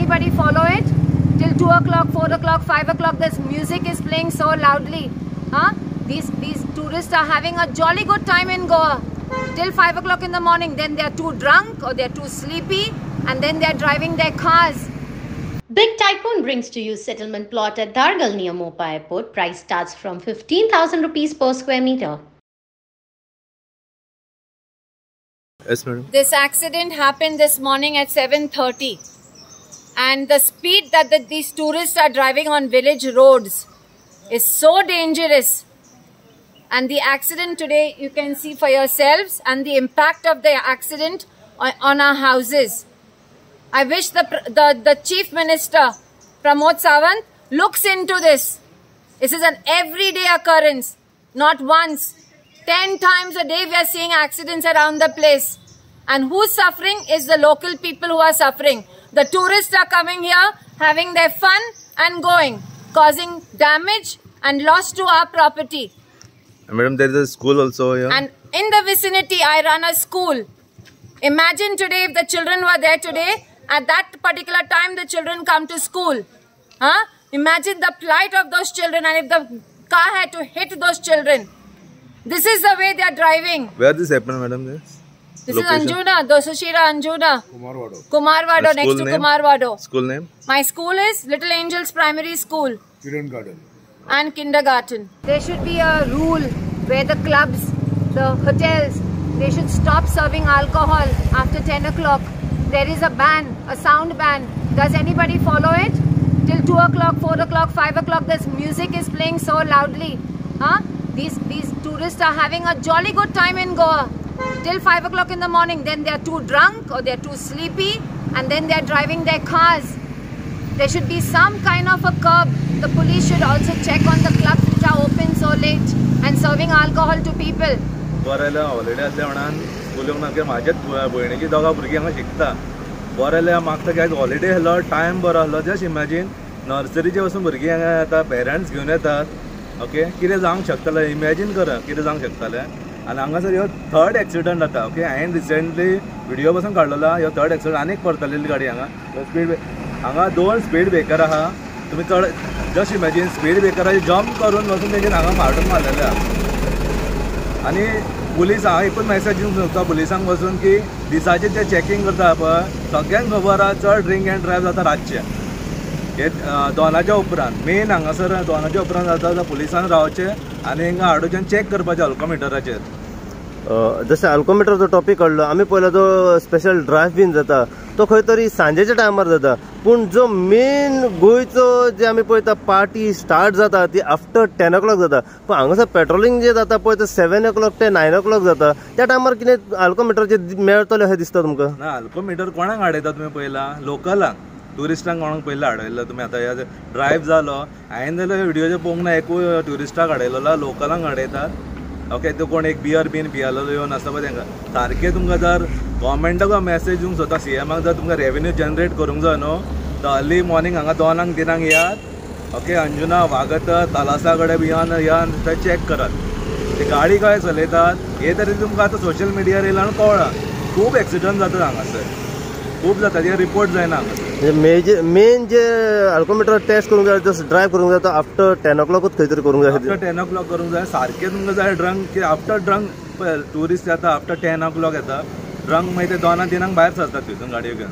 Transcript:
anybody follow it? Till 2 o'clock, 4 o'clock, 5 o'clock, this music is playing so loudly. Huh? These tourists are having a jolly good time in Goa. Till 5 o'clock in the morning, then they are too drunk or they are too sleepy, and then they are driving their cars. Big Tycoon brings to you settlement plot at Dargal near Mopa Airport. Price starts from 15,000 rupees per square meter. Yes, madam. This accident happened this morning at 7:30, and the speed that these tourists are driving on village roads is so dangerous. And the accident today, you can see for yourselves, and the impact of the accident on our houses. I wish the Chief Minister, Pramod Sawant, looks into this. This is an everyday occurrence, not once. 10 times a day we are seeing accidents around the place. And who's suffering is the local people who are suffering. The tourists are coming here, having their fun and going, causing damage and loss to our property. Madam, there is a school also here. And in the vicinity, I run a school. Imagine today if the children were there today, at that particular time the children come to school. Huh? Imagine the plight of those children, and if the car had to hit those children. This is the way they are driving. Where this happened, madam? This is Anjuna, Dosashira Anjuna. Kumarwado, next to Kumarwado. School name? My school is Little Angels Primary School. Kindergarten. And kindergarten. There should be a rule where the clubs, the hotels, they should stop serving alcohol after 10 o'clock. There is a ban, a sound ban. Does anybody follow it? Till 2 o'clock, 4 o'clock, 5 o'clock, this music is playing so loudly. Huh? These tourists are having a jolly good time in Goa. Till 5 o'clock in the morning, then they are too drunk or they are too sleepy, and then they are driving their cars. There should be some kind of a curb. The police should also check on the clubs which are open so late and serving alcohol to people. Holiday असल्या म्हणान school ना माझ्याच भयणीची दोगा भुरगीं हांगा शिकता. बरें मागता की आज हॉलिडे आसलो, टायम बरो आसलो. जस्ट इमॅजिन नर्सरीचे वचून भुरगीं हांगा येता, पेरंट्स घेवन येतात. ओके, कितें जावंक शकतलें? इमॅजिन करा कितें जावंक शकतलें. आनी हांगासर ह्यो थर्ड एक्सिडंट जाता. ओके, हांवें रिसेंटली व्हिडिओ पासून काडलेलो. ह्यो थर्ड एक्सिडंट आनीक परतलेली गाडी हांगा. स्पीड हांगा 2 स्पीड ब्रेकर आहा. तुमी चड जस्ट इमॅजिन स्पीड ब्रेकराची जम्प करून वचून तेजेर हांगा मारून मारलेले आहा. आनी पुलीस हांव एकूच मॅसेज दिवंक सोदता पुलिसांक वचून की दिसाचें जे चॅकींग करता पळय सगळ्यांक खबर आहा चड ड्रिंक एंड ड्रायव्ह जाता रातचे. हे दोनाच्या उपरांत मेन हांगासर दोनाच्या उपरांत जाता जाल्यार पुलिसान रावचें आनी हिंगा हाडूचें चॅक करपाचें अल्कोमिटराचेर. जशें अल्कोमिटराचो टॉपीक काडलो आमी पयलो जो स्पेशल ड्रायव्ह बीन जाता तो खंय तरी सांजेच्या टायमार जाता. पूण जो मेन गोंयचो जे आमी पळयता पार्टी स्टार्ट जाता ती आफ्टर 10 o'clock जाता. पूण हांगासर पेट्रोलिंग जे जाता पळय ते 7 o'clock ते 9 o'clock जाता. त्या टायमार कितें अल्कोमिटराचे मेळटले अशें दिसता तुमकां? ना, अल्कोमिटर कोणाक हाडयता तुमी पयला? लोकलांक, ट्युरिस्टांक कोणाक पयलें हाडयलो तुमी? आतां ह्या ड्रायव्ह जालो हांवें जाल्यार व्हिडिओचेर पळोवंक ना एकूय ट्युरिस्टाक हाडयलो, लोकलांक हाडयतात. ओके, तो कोण एक बियर बीन पियालो येवन आसता पळय तांकां सारकें तुमकां जर गव्हर्मेंटाक मेसेज दिवंक सोदता CMाक जर तुमकां रेवेन्यू जनरेट करूंक जाय न्हू तर अर्ली मॉर्निंग हांगा 2 3 येयात. ओके, अंजुना, वागता, तालासा कडेन येयान थंय चॅक करात ती गाडी कशें चलयतात. हे तरी तुमकां आतां सोशल मिडियार येयला आनी कळ्ळां. खूब एक्सिडंट जातात हांगासर, खूब जाता. ते रिपोर्ट जायना हांगासर. मेन जे अल्कोमिटर टेस्ट करूंक जाय जस्ट ड्रायव्ह करूंक जाय आफ्टर 10 o'clock खंय तरी करूंक जाय. आफ्टर 10 o'clock करूंक जाय. सारकें तुमकां जाय ड्रंक की आफ्टर ड्रंक ट्युरिस्ट येता आफ्टर 10 o'clock येता ड्रंक मागीर ते 2 3 भायर सरतात तितून गाडयो घेवन.